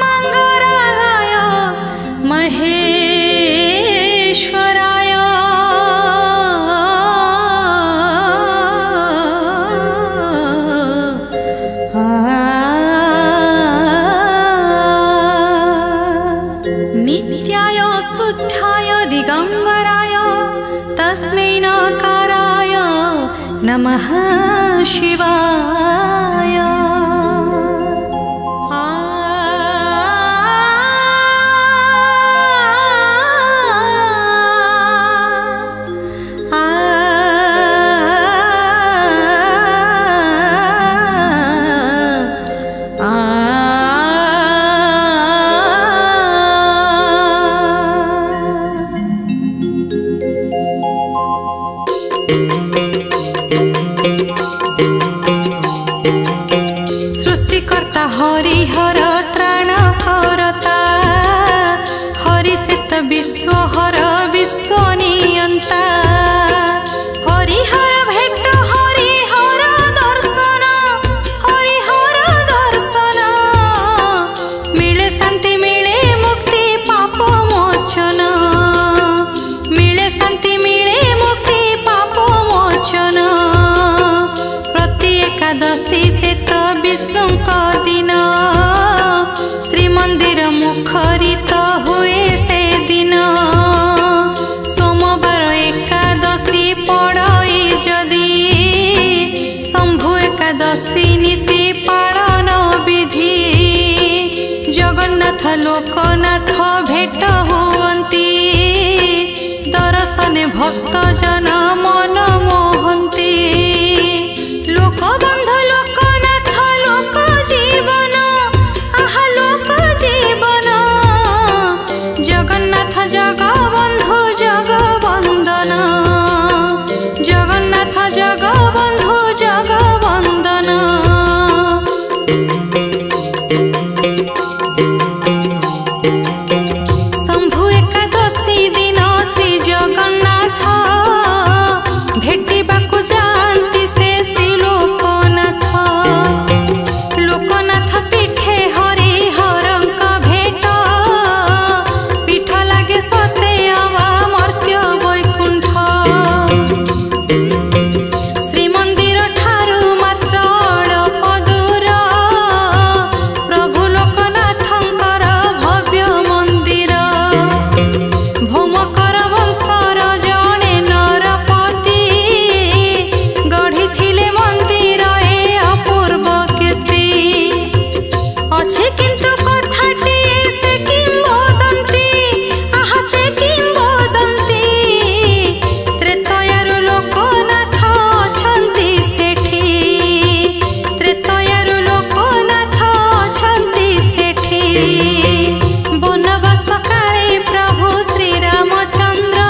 भस्मांगरागाय महेश्वराय नित्याय शुद्धाय दिगंबराय तस्मै नकाराय नमः शिवाय। सृष्टिकर्ता हरिहर त्राण करता हरिषेत विश्वहर विश्व नियंता हरिहर भेट हरिहर दर्शन मिले शांति मिले मुक्ति पाप मोचन मिले शांति मिले मुक्ति पाप मोचन प्रति एकादशी से तो विष्णु का दिन श्रीमंदिर मुखरित हुए से दिन सोमवार एकादशी पड़ई जदि शंभु एकादशी नीति पालन विधि जगन्नाथ लोकनाथ भेट हुवंती दर्शन भक्त जन मन मोहंती लोकबंधु लोकनाथ लोक जीवन आहा लोक जीवन जगन्नाथ जगबंधु जगवंदन जगन्नाथ जगबंधु जगवंदन शंभु एकादशी दिन श्री जगन्नाथ भेटिबाकु जाती से श्री लोकनाथ लोकनाथ पीठे हरिहरंक भेट पीठ लागे सते आवा मर्त्य वैकुंठ श्रीमंदिर ठारू मात्र अल्प दूर प्रभु लोकनाथंकर भव्य मंदिर भौमकर वंशर जणे नरपति गढ़ी थिले मंदिर ए अपूर्व कीर्ति अच्छे किंतु कथाटी से किंबदंती आहा से किंबदंती त्रेतयारु लोकनाथ अछंती सेठी त्रेतयारु लोकनाथ अछंती सेठी वनवास काले प्रभु श्री रामचंद्र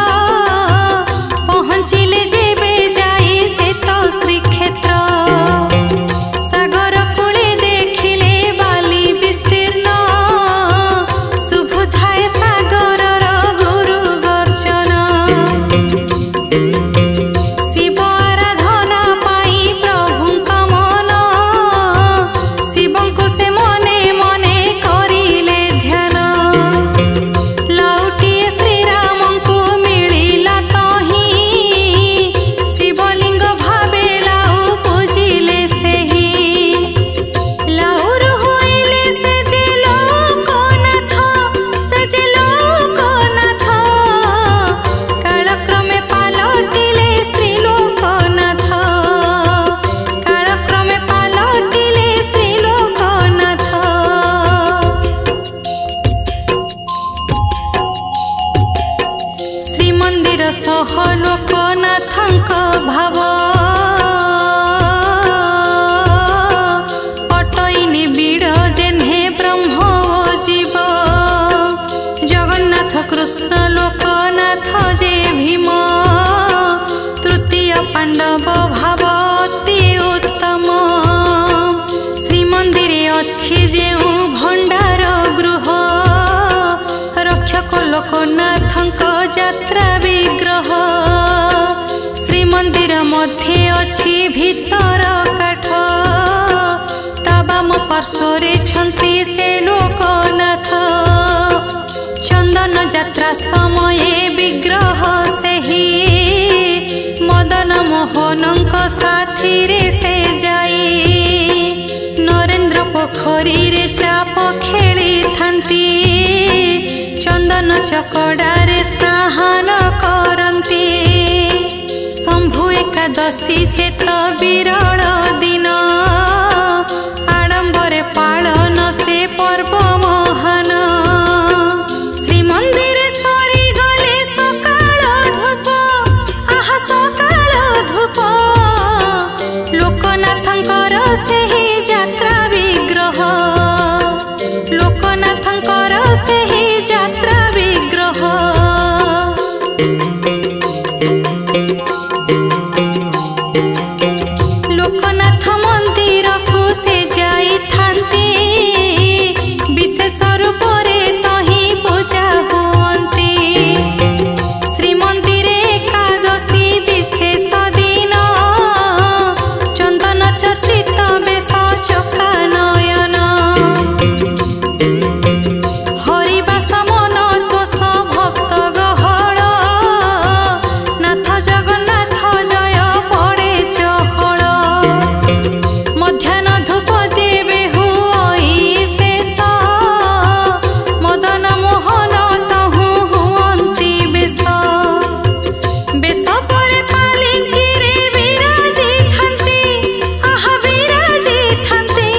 पहुँचिले जेबे जाई से तो श्रीक्षेत्र सागर कूले देखिले बाली विस्तीर्ण शुभ थाए सागरर गुरु गर्जन शिव आराधना पाई प्रभुंक मन शिवंकु से मने मने करिले ध्यान लाउटिए श्रीरामंकु मिलिला तही शिवलिंग भावे लाउ पूजिले सेही लाउर होइले से जे लोकनाथ कालक्रमे पालटिले श्री लोकनाथ कालक्रमे पालटिले श्री लोकनाथ श्रीमंदिर सह लोकनाथंक भाव पटई निबिड़ जेन्हे ब्रह्म ओ जीव ଅଛି ଭିତର କାଠ ତା ବାମ ପାର୍ଶ୍ୱରେ ଛନ୍ତି ସେ ଲୋକନାଥ। ଚନ୍ଦନ ଯାତ୍ରା ସମୟେ ବିଗ୍ରହ ସେହି ମଦନ ମୋହନଙ୍କ ସାଥିରେ ସେ ଯାଇ ନରେନ୍ଦ୍ର ପୋଖରୀରେ ଚାପ ଖେଳିଥାନ୍ତି। ଚନ୍ଦନ ଚକଡ଼ାରେ ସ୍ନାନ କରନ୍ତି। ଶମ୍ଭୁ ଏକାଦଶୀ ସେ ତ ବିରଳ ଦିନ ଆଡ଼ମ୍ବରେ ପାଳନ ସେ ପର୍ବ ମହାନ। ଶ୍ରୀମନ୍ଦିରେ ସରିଗଲେ ସକାଳ ଧୂପ ଆହା ସକାଳ ଧୂପ ଲୋକନାଥଙ୍କର ସେହି ଯାତ୍ରା ବିଗ୍ରହ ଲୋକନାଥଙ୍କର ସେହି ଯାତ୍ରା ବିଗ୍ରହ। ଲୋକନାଥ ମନ୍ଦିରକୁ ସେ ଯାଇଥାନ୍ତି ବିଶେଷ ରୂପରେ ତହିଁ ପୂଜା ହୁଅନ୍ତି। ଶ୍ରୀମନ୍ଦିରେ ଏକାଦଶୀ ବିଶେଷ ଦିନ ଚନ୍ଦନ ଚର୍ଚ୍ଚିତ ବେଶ ଚକା ନୟନ। ହରିବାସ ମନ ଦୋଷ ଭକ୍ତ ଗହଳ ନାଥ ଜଗନ୍ନାଥ ଜୟ ପଡ଼େ ଚହଳ। ମଧ୍ୟାହ୍ନ ଧୂପ ଯେବେ ହୁଅଇ ଶେଷ ମଦନ ମୋହନ ତହୁଁ ହୁଅନ୍ତି ବେଶ। ବେଶ ପରେ ପାଲିଙ୍କିରେ ବିରାଜିଥାନ୍ତି ଆହା ବିରାଜିଥାନ୍ତି।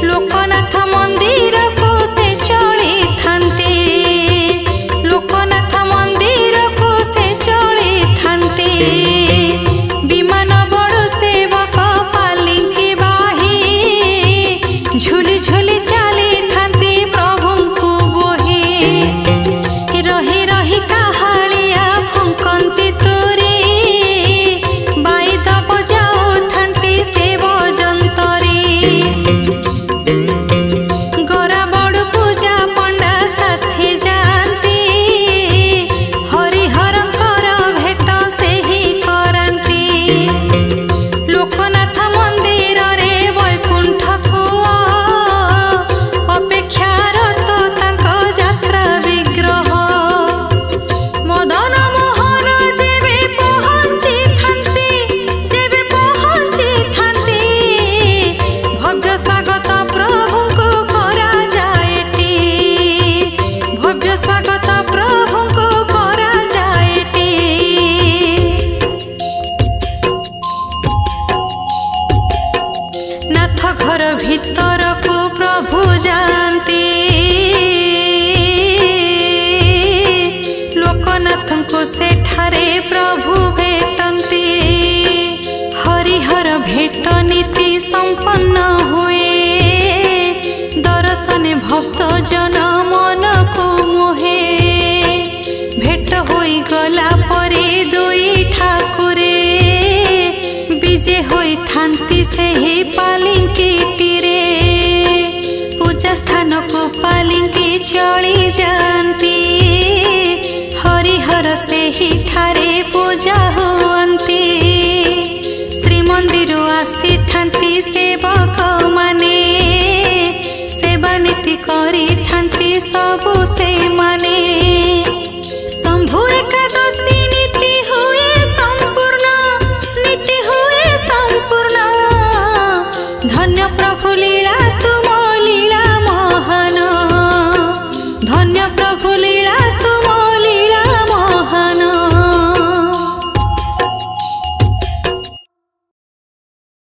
ଲୋକନାଥ ମନ୍ଦିରକୁ ସେ ଚଳିଥାନ୍ତି ଲୋକନାଥ ମନ୍ଦିରକୁ ସେ ଚଳିଥାନ୍ତି। ବିମାନ ବଡ଼ୁ ସେବକ ପାଲିଙ୍କି ବାହି ଝୁଲି ଝୁଲି ଚାଲିଥାନ୍ତି ପ୍ରଭୁଙ୍କୁ ବୋହି। ରହି ରହି କାହାଳିଆ ଫୁଙ୍କନ୍ତି ତୁରି ବାଇଦ ବଜାଉଥାନ୍ତି ସେ ବଜନ୍ତରୀ। ଗରା ବଡ଼ୁ ପୂଜା ପଣ୍ଡା ସାଥି ଯାଆନ୍ତି ହରିହରଙ୍କର ଭେଟ ସେହି କରାନ୍ତି। ଲୋକନାଥ ମନ୍ଦିରରେ ବୈକୁଣ୍ଠ କୂଅ ଅପେକ୍ଷାରତ ତାଙ୍କ ଯାତ୍ରା ବିଗ୍ରହ। ମଦନ ମୋହନ ଯେବେ ପହଞ୍ଚିଥାନ୍ତି ଭବ୍ୟ ସ୍ୱାଗତ ପ୍ରଭୁଙ୍କୁ କରାଯାଏଟି ଭବ୍ୟ ସ୍ୱାଗତ ପ୍ରଭୁଙ୍କୁ କରାଯାଏଟି। ନାଥ ଘର ଭିତରକୁ ପ୍ରଭୁ ଯାଆନ୍ତି ଲୋକନାଥଙ୍କୁ ସେଠାରେ ପ୍ରଭୁ ଭେଟନ୍ତି। ହରିହର ଭେଟ ନୀତି ସମ୍ପନ୍ନ ହୁଏ ଦର୍ଶନେ ଭକ୍ତ ଜନ ମନକୁ ମୋହେ। ଭେଟ ହୋଇଗଲା ପରେ ଦୁଇ ଠାକୁରେ ବିଜେ ହୋଇଥାନ୍ତି ସେହି ପାଲିଙ୍କିଟିରେ। ପୂଜା ସ୍ଥାନକୁ ପାଲିଙ୍କି ଚଳି ଯାଆନ୍ତି ହରିହର ସେହିଠାରେ ପୂଜା ହୁଅନ୍ତି। ଶ୍ରୀମନ୍ଦିର ଆସିଥାନ୍ତି ସେବକମାନେ ସେବା ନୀତି କରିଥାନ୍ତି ସବୁ ସେମାନେ। ଶମ୍ଭୁ ଏକାଦଶୀ ନୀତି ହୁଏ ସମ୍ପୂର୍ଣ୍ଣ ଧନ୍ୟ ପ୍ରଭୁ ଲୀଳା ତୁମ ଲୀଳା ମହାନ ଧନ୍ୟ ପ୍ରଭୁ ଲୀଳା